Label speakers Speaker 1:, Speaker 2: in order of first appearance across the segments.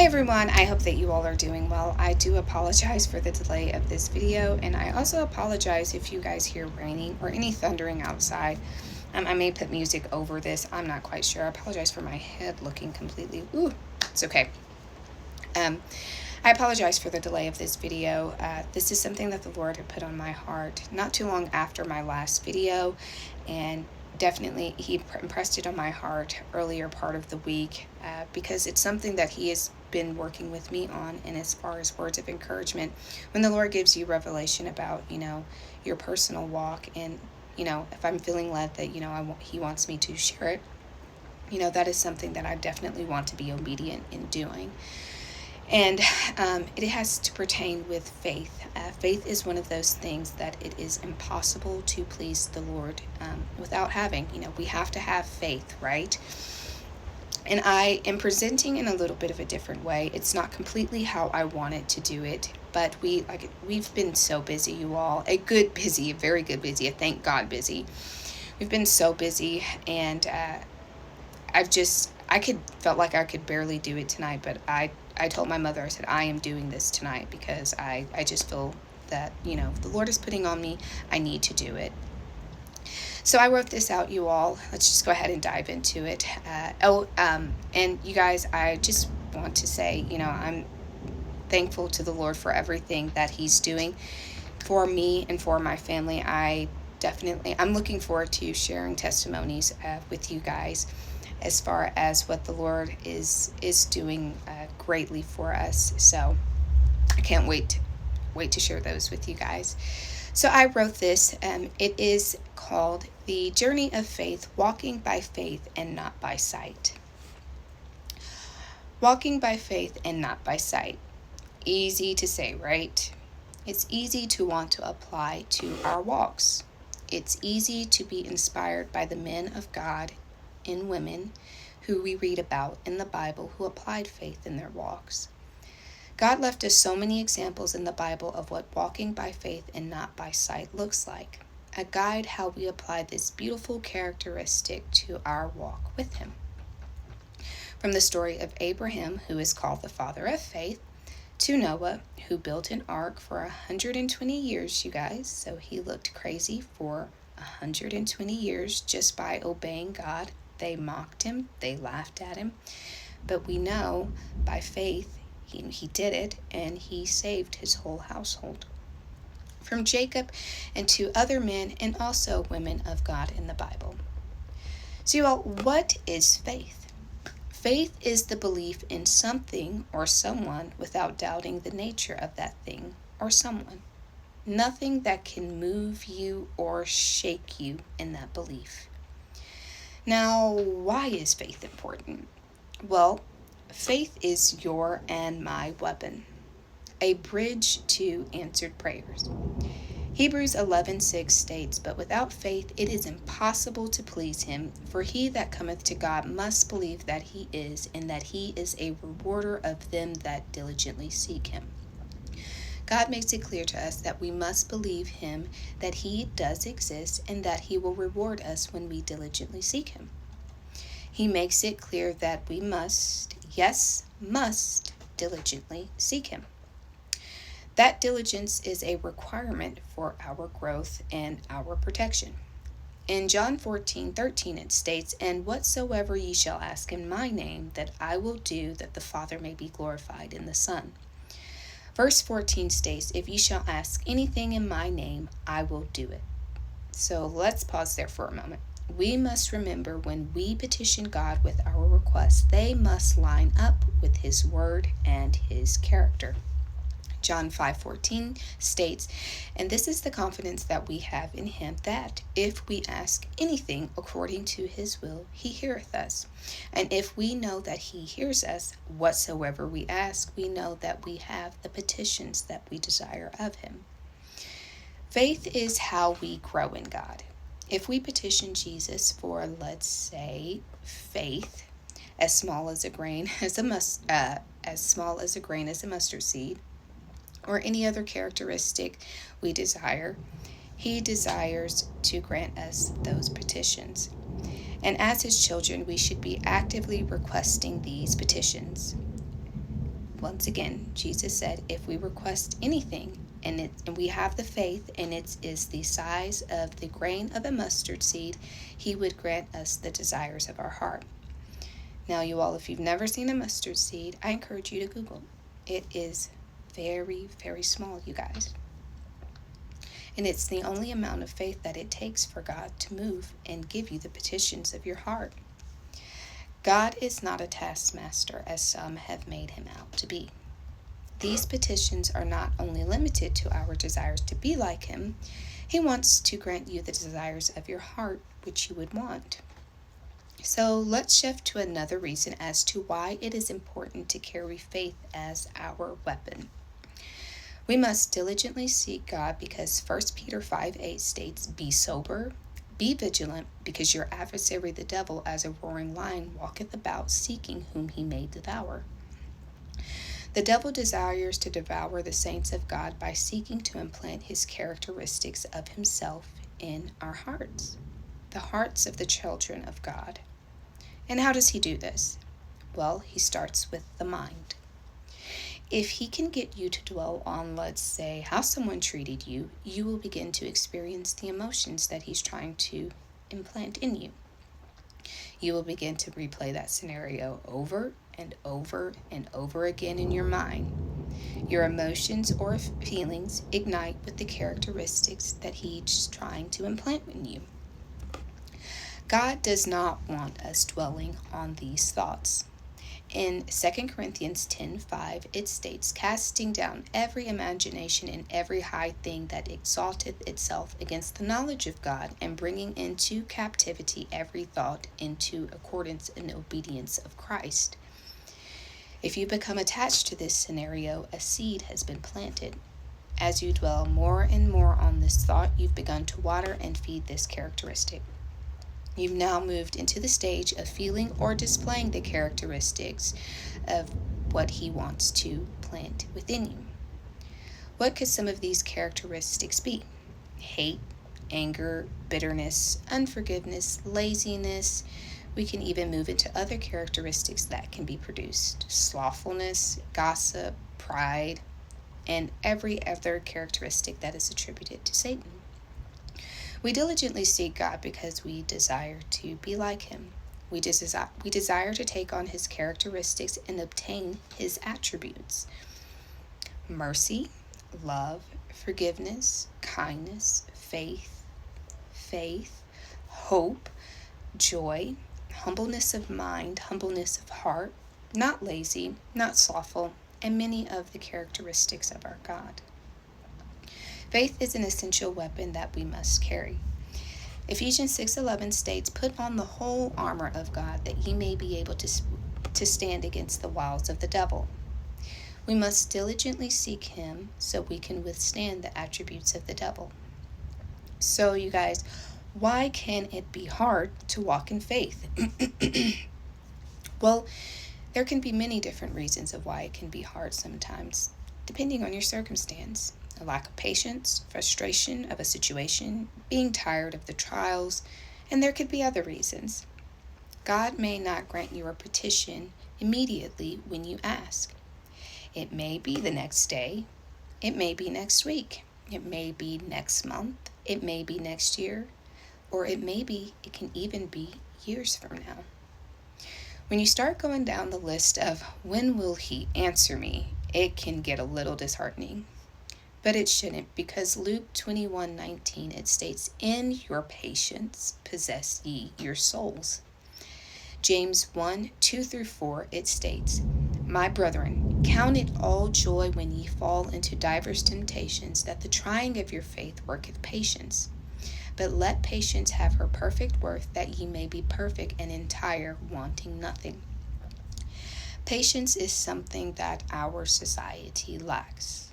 Speaker 1: Hey everyone, I hope that you all are doing well. I do apologize for the delay of this video, and I also apologize if you guys hear raining or any thundering outside. I may put music over this, I'm not quite sure. I apologize for my head looking completely, it's okay. I apologize for the delay of this video. This is something that the Lord had put on my heart not too long after my last video, and definitely He impressed it on my heart earlier part of the week because it's something that He has been working with me on. And as far as words of encouragement, when the Lord gives you revelation about, your personal walk, and, if I'm feeling led that, He wants me to share it, that is something that I definitely want to be obedient in doing. And it has to pertain with faith. Faith is one of those things that it is impossible to please the Lord without having. We have to have faith, right? And I am presenting in a little bit of a different way. It's not completely how I wanted to do it, but we've been so busy, you all. A very good busy, a thank God busy. We've been so busy, and felt like I could barely do it tonight, but I told my mother, I said, I am doing this tonight because I just feel that, the Lord is putting on me, I need to do it. So I wrote this out, you all. Let's just go ahead and dive into it. And you guys, I just want to say, I'm thankful to the Lord for everything that He's doing for me and for my family. I'm looking forward to sharing testimonies with you guys as far as what the Lord is doing greatly for us. So I can't wait to share those with you guys. So I wrote this. It is called The Journey of Faith, Walking by Faith and Not by Sight. Walking by faith and not by sight. Easy to say, right? It's easy to want to apply to our walks. It's easy to be inspired by the men of God and women who we read about in the Bible who applied faith in their walks. God left us so many examples in the Bible of what walking by faith and not by sight looks like, a guide how we apply this beautiful characteristic to our walk with Him. From the story of Abraham, who is called the father of faith, to Noah, who built an ark for 120 years, you guys, so he looked crazy for 120 years just by obeying God. They mocked him, they laughed at him, but we know by faith he did it, and he saved his whole household. From Jacob and to other men and also women of God in the Bible. So you all, what is faith? Faith is the belief in something or someone without doubting the nature of that thing or someone. Nothing that can move you or shake you in that belief. Now, why is faith important? Well, faith is your and my weapon, a bridge to answered prayers. Hebrews 11:6 states, "But without faith it is impossible to please Him, for he that cometh to God must believe that He is, and that He is a rewarder of them that diligently seek Him." God makes it clear to us that we must believe Him, that He does exist, and that He will reward us when we diligently seek Him. He makes it clear that we must diligently seek Him. That diligence is a requirement for our growth and our protection. In John 14:13 it states, "And whatsoever ye shall ask in my name, that I will do, that the Father may be glorified in the Son." Verse 14 states, "If ye shall ask anything in my name, I will do it." So let's pause there for a moment. We must remember when we petition God with our requests, they must line up with His word and His character. John 5:14 states, "And this is the confidence that we have in Him, that if we ask anything according to His will, He heareth us. And if we know that He hears us, whatsoever we ask, we know that we have the petitions that we desire of Him." Faith is how we grow in God. If we petition Jesus for, let's say, faith as small as a grain as a mustard seed, or any other characteristic we desire, He desires to grant us those petitions. And as His children, we should be actively requesting these petitions. Once again, Jesus said, if we request anything and we have the faith and it is the size of the grain of a mustard seed, he would grant us the desires of our heart. Now, you all, if you've never seen a mustard seed, I encourage you to Google. It is very, very small, you guys. And it's the only amount of faith that it takes for God to move and give you the petitions of your heart. God is not a taskmaster, as some have made him out to be. These petitions are not only limited to our desires to be like him, he wants to grant you the desires of your heart, which you would want. So let's shift to another reason as to why it is important to carry faith as our weapon. We must diligently seek God because 1 Peter 5:8 states, be sober, be vigilant, because your adversary the devil as a roaring lion walketh about, seeking whom he may devour. The devil desires to devour the saints of God by seeking to implant his characteristics of himself in our hearts, the hearts of the children of God. And how does he do this? Well, he starts with the mind. If he can get you to dwell on, let's say, how someone treated you, you will begin to experience the emotions that he's trying to implant in you. You will begin to replay that scenario over and over and over again in your mind. Your emotions or feelings ignite with the characteristics that he's trying to implant in you. God does not want us dwelling on these thoughts. In 2 Corinthians 10:5, it states, casting down every imagination and every high thing that exalteth itself against the knowledge of God, and bringing into captivity every thought into accordance and obedience of Christ. If you become attached to this scenario, a seed has been planted. As you dwell more and more on this thought, you've begun to water and feed this characteristic. You've now moved into the stage of feeling or displaying the characteristics of what he wants to plant within you. What could some of these characteristics be? Hate, anger, bitterness, unforgiveness, laziness. We can even move into other characteristics that can be produced: slothfulness, gossip, pride, and every other characteristic that is attributed to Satan. We diligently seek God because we desire to be like him. We desire to take on his characteristics and obtain his attributes: mercy, love, forgiveness, kindness, faith, hope, joy, humbleness of mind, humbleness of heart, not lazy, not slothful, and many of the characteristics of our God. Faith is an essential weapon that we must carry. Ephesians 6:11 states, put on the whole armor of God that ye may be able to stand against the wiles of the devil. We must diligently seek him so we can withstand the attributes of the devil. So, you guys, why can it be hard to walk in faith? Well, there can be many different reasons of why it can be hard sometimes, depending on your circumstance. A lack of patience, frustration of a situation, being tired of the trials, and there could be other reasons. God may not grant you a petition immediately when you ask. It may be the next day. It may be next week. It may be next month. It may be next year. Or it can even be years from now. When you start going down the list of when will he answer me, it can get a little disheartening. But it shouldn't, because Luke 21:19, it states, in your patience possess ye your souls. James 1:2-4, it states, my brethren, count it all joy when ye fall into divers temptations, that the trying of your faith worketh patience. But let patience have her perfect work, that ye may be perfect and entire, wanting nothing. Patience is something that our society lacks.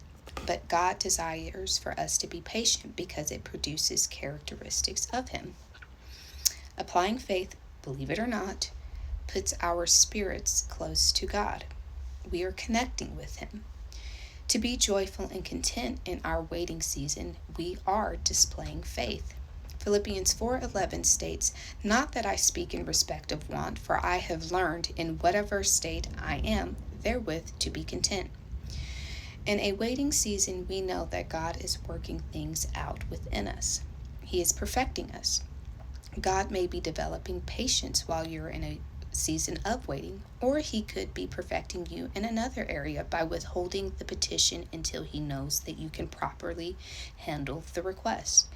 Speaker 1: But God desires for us to be patient because it produces characteristics of him. Applying faith, believe it or not, puts our spirits close to God. We are connecting with him. To be joyful and content in our waiting season, we are displaying faith. Philippians 4:11 states, not that I speak in respect of want, for I have learned in whatever state I am, therewith to be content. In a waiting season, we know that God is working things out within us. He is perfecting us. God may be developing patience while you're in a season of waiting, or He could be perfecting you in another area by withholding the petition until He knows that you can properly handle the request.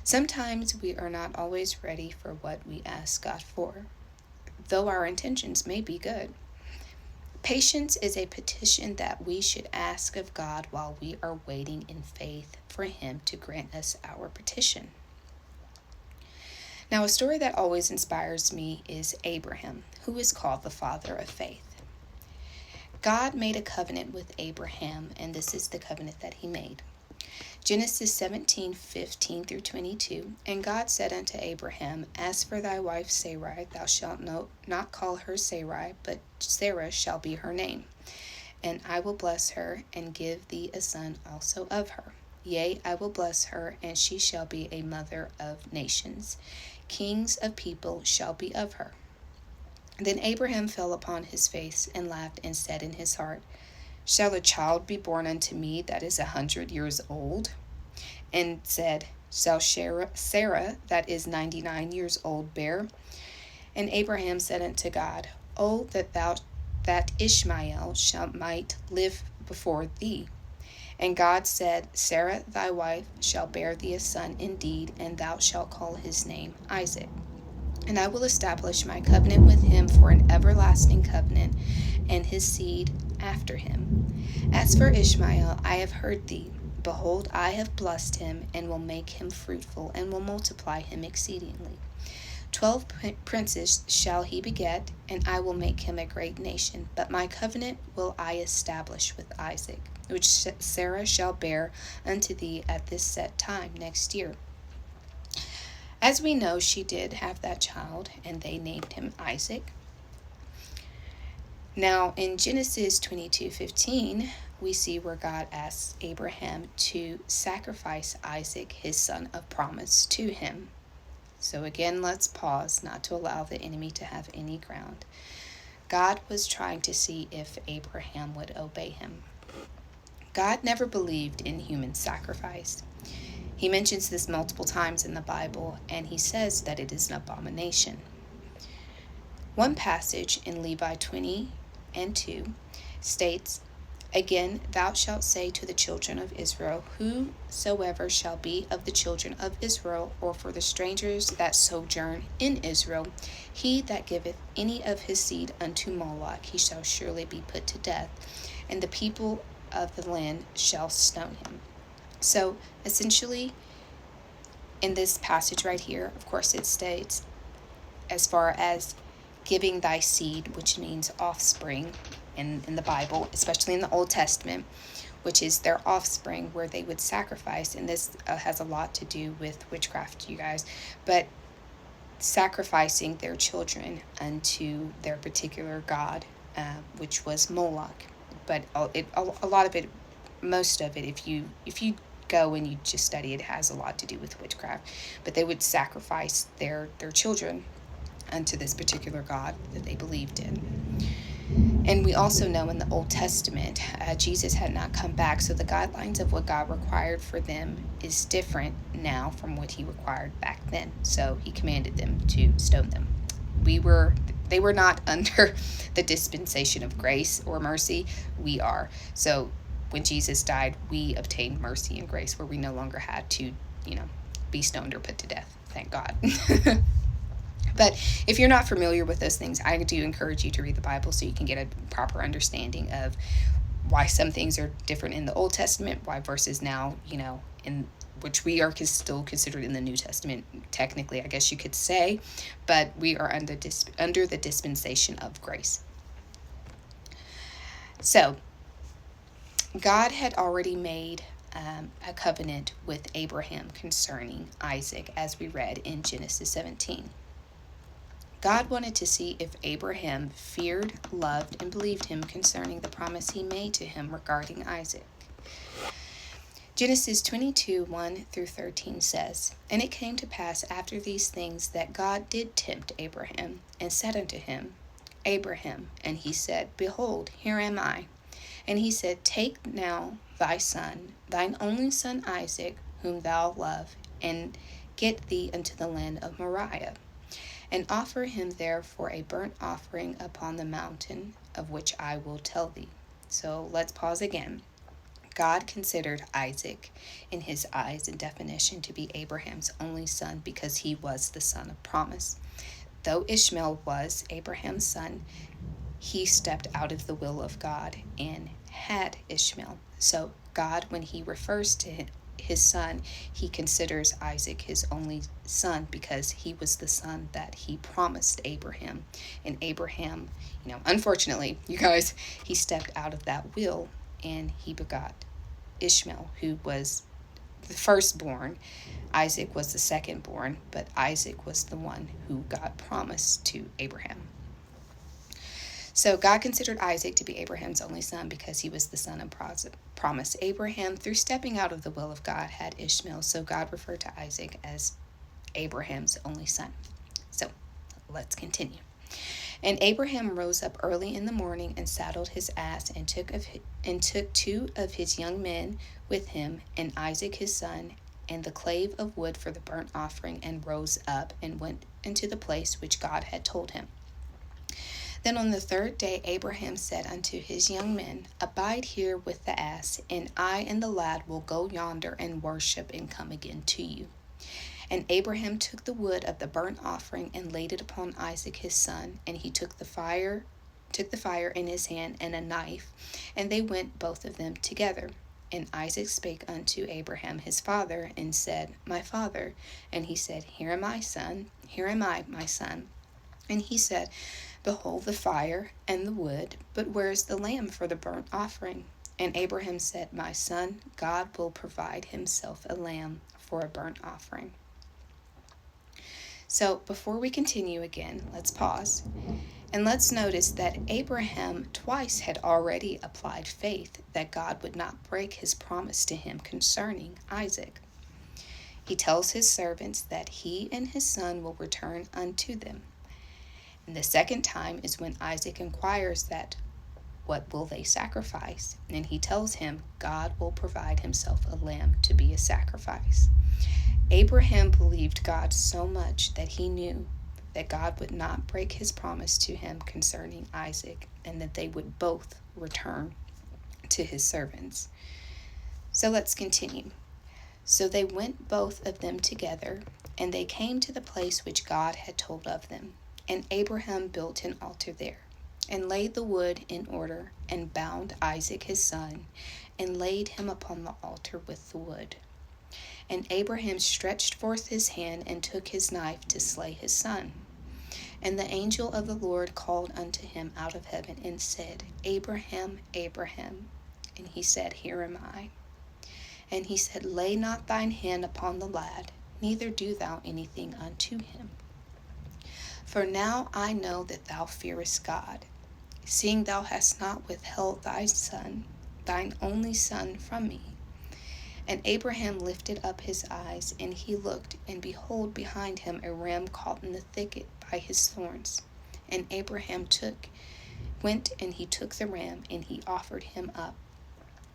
Speaker 1: Sometimes we are not always ready for what we ask God for, though our intentions may be good. Patience is a petition that we should ask of God while we are waiting in faith for Him to grant us our petition. Now, a story that always inspires me is Abraham, who is called the father of faith. God made a covenant with Abraham, and this is the covenant that He made. Genesis 17:15-22, And God said unto Abraham, As for thy wife Sarai, thou shalt not call her Sarai, but Sarah shall be her name. And I will bless her, and give thee a son also of her. Yea, I will bless her, and she shall be a mother of nations. Kings of people shall be of her. Then Abraham fell upon his face, and laughed, and said in his heart, Shall a child be born unto me that is 100 years old? And said, Shall Sarah that is 99 years old bear? And Abraham said unto God, Oh, that Ishmael might live before thee. And God said, Sarah thy wife shall bear thee a son indeed, and thou shalt call his name Isaac. And I will establish my covenant with him for an everlasting covenant, and his seed after him. As for Ishmael, I have heard thee. Behold, I have blessed him, and will make him fruitful, and will multiply him exceedingly. 12 princes shall he beget, and I will make him a great nation. But my covenant will I establish with Isaac, which Sarah shall bear unto thee at this set time next year. As we know, she did have that child, and they named him Isaac. Now, in Genesis 22:15, we see where God asks Abraham to sacrifice Isaac, his son of promise, to him. So again, let's pause, not to allow the enemy to have any ground. God was trying to see if Abraham would obey him. God never believed in human sacrifice. He mentions this multiple times in the Bible, and he says that it is an abomination. One passage in Levi 20:2 states, Again, thou shalt say to the children of Israel, Whosoever shall be of the children of Israel, or for the strangers that sojourn in Israel, he that giveth any of his seed unto Moloch, he shall surely be put to death, and the people of the land shall stone him. So, essentially, in this passage right here, of course, it states, as far as giving thy seed, which means offspring in the Bible, especially in the Old Testament, which is their offspring where they would sacrifice. And this has a lot to do with witchcraft, you guys, but sacrificing their children unto their particular god, which was Moloch. But a lot of it, most of it, if you go and you just study it, has a lot to do with witchcraft. But they would sacrifice their children unto this particular god that they believed in. And we also know in the Old Testament, Jesus had not come back, so the guidelines of what God required for them is different now from what he required back then. So he commanded them to stone them. They were not under the dispensation of grace or mercy. We are. So when Jesus died, we obtained mercy and grace where we no longer had to, be stoned or put to death. Thank God. But if you're not familiar with those things, I do encourage you to read the Bible so you can get a proper understanding of why some things are different in the Old Testament, why versus now, in which we are still considered in the New Testament, technically, I guess you could say, but we are under the dispensation of grace. So, God had already made a covenant with Abraham concerning Isaac, as we read in Genesis 17. God wanted to see if Abraham feared, loved, and believed him concerning the promise he made to him regarding Isaac. Genesis 22:1-13 says, And it came to pass after these things that God did tempt Abraham, and said unto him, Abraham. And he said, Behold, here am I. And he said, Take now thy son, thine only son Isaac, whom thou love, and get thee unto the land of Moriah, and offer him there for a burnt offering upon the mountain of which I will tell thee. So let's pause again. God considered Isaac in his eyes and definition to be Abraham's only son because he was the son of promise. Though Ishmael was Abraham's son, he stepped out of the will of God and had Ishmael. So God, when he refers to his son, he considers Isaac his only son because he was the son that he promised Abraham. And Abraham, unfortunately, you guys, he stepped out of that will and he begot Ishmael, who was the firstborn. Isaac was the secondborn, but Isaac was the one who God promised to Abraham. So God considered Isaac to be Abraham's only son because he was the son of promise. Abraham, through stepping out of the will of God, had Ishmael. So God referred to Isaac as Abraham's only son. So let's continue. And Abraham rose up early in the morning and saddled his ass and took 2 of his young men with him and Isaac his son and the clave of wood for the burnt offering, and rose up and went into the place which God had told him. Then on the 3rd day Abraham said unto his young men, Abide here with the ass, and I and the lad will go yonder and worship and come again to you. And Abraham took the wood of the burnt offering and laid it upon Isaac his son, and he took the fire in his hand and a knife, and they went both of them together. And Isaac spake unto Abraham his father, and said, My father. And he said, Here am I, son. Here am I, my son. And he said, Behold the fire and the wood, but where is the lamb for the burnt offering? And Abraham said, My son, God will provide himself a lamb for a burnt offering. So before we continue again, let's pause. And let's notice that Abraham twice had already applied faith that God would not break his promise to him concerning Isaac. He tells his servants that he and his son will return unto them. And the second time is when Isaac inquires that, what will they sacrifice? And he tells him God will provide himself a lamb to be a sacrifice. Abraham believed God so much that he knew that God would not break his promise to him concerning Isaac, and that they would both return to his servants. So let's continue. So they went both of them together, and they came to the place which God had told of them. And Abraham built an altar there, and laid the wood in order, and bound Isaac his son, and laid him upon the altar with the wood. And Abraham stretched forth his hand, and took his knife to slay his son. And the angel of the Lord called unto him out of heaven, and said, Abraham, Abraham. And he said, Here am I. And he said, Lay not thine hand upon the lad, neither do thou anything unto him. For now I know that thou fearest God, seeing thou hast not withheld thy son, thine only son, from me. And Abraham lifted up his eyes, and he looked, and behold, behind him a ram caught in the thicket by his thorns. And Abraham went and he took the ram, and he offered him up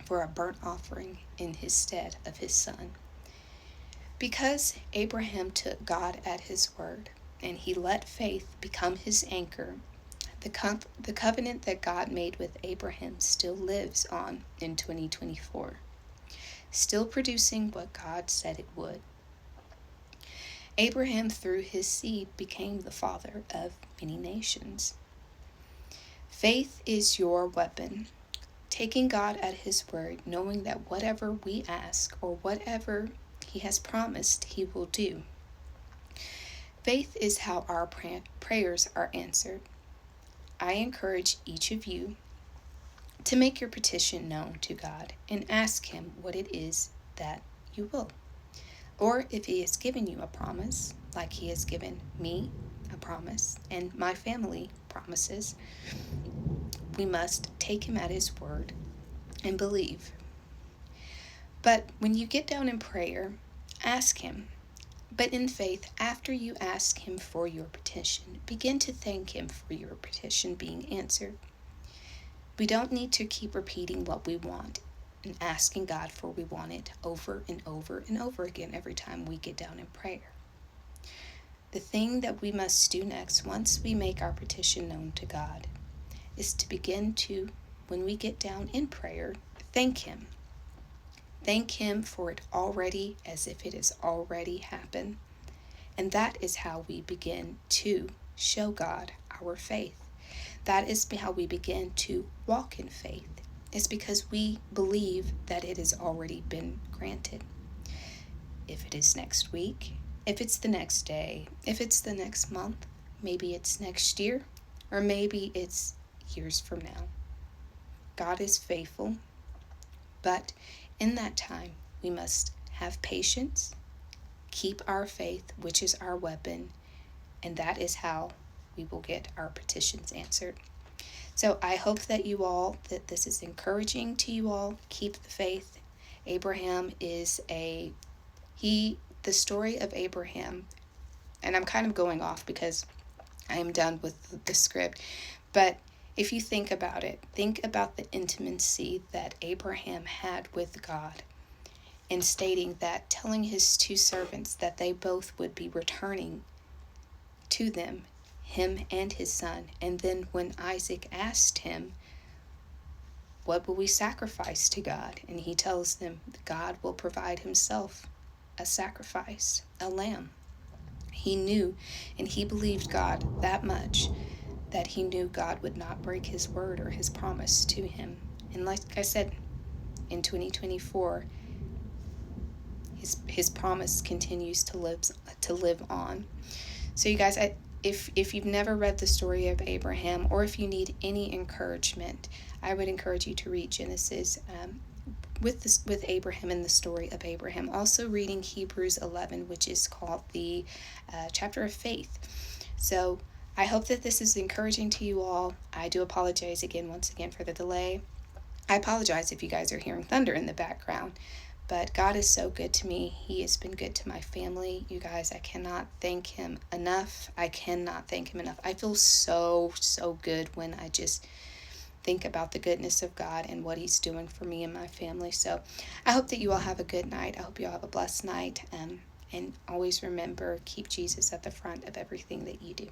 Speaker 1: for a burnt offering in his stead of his son. Because Abraham took God at his word, and he let faith become his anchor, the covenant that God made with Abraham still lives on in 2024. Still producing what God said it would. Abraham, through his seed, became the father of many nations. Faith is your weapon, taking God at his word, knowing that whatever we ask or whatever he has promised, he will do. Faith is how our prayers are answered. I encourage each of you to make your petition known to God and ask him what it is that you will. Or if he has given you a promise, like he has given me a promise and my family promises, we must take him at his word and believe. But when you get down in prayer, ask him, But in faith, after you ask Him for your petition, begin to thank Him for your petition being answered. We don't need to keep repeating what we want and asking God for we want it over and over and over again every time we get down in prayer. The thing that we must do next, once we make our petition known to God, is to begin to, when we get down in prayer, thank Him. Thank Him for it already, as if it has already happened. And that is how we begin to show God our faith. That is how we begin to walk in faith. It's because we believe that it has already been granted. If it is next week, if it's the next day, if it's the next month, maybe it's next year, or maybe it's years from now. God is faithful, but in that time, we must have patience, keep our faith, which is our weapon, and that is how we will get our petitions answered. So I hope that this is encouraging to you all. Keep the faith. Abraham is the story of Abraham, and I'm kind of going off because I am done with the script, but if you think about it, think about the intimacy that Abraham had with God in stating that, telling his two servants that they both would be returning to them, him and his son. And then when Isaac asked him, what will we sacrifice to God? And he tells them, God will provide himself a sacrifice, a lamb. He knew and he believed God that much that he knew God would not break his word or his promise to him. And like I said, in 2024, his promise continues to live on. So you guys, if you've never read the story of Abraham, or if you need any encouragement, I would encourage you to read Genesis with Abraham and the story of Abraham. Also reading Hebrews 11, which is called the chapter of faith. So I hope that this is encouraging to you all. I do apologize once again for the delay. I apologize if you guys are hearing thunder in the background, but God is so good to me. He has been good to my family. You guys, I cannot thank Him enough. I feel so good when I just think about the goodness of God and what He's doing for me and my family. So I hope that you all have a good night. I hope you all have a blessed night. And always remember, keep Jesus at the front of everything that you do.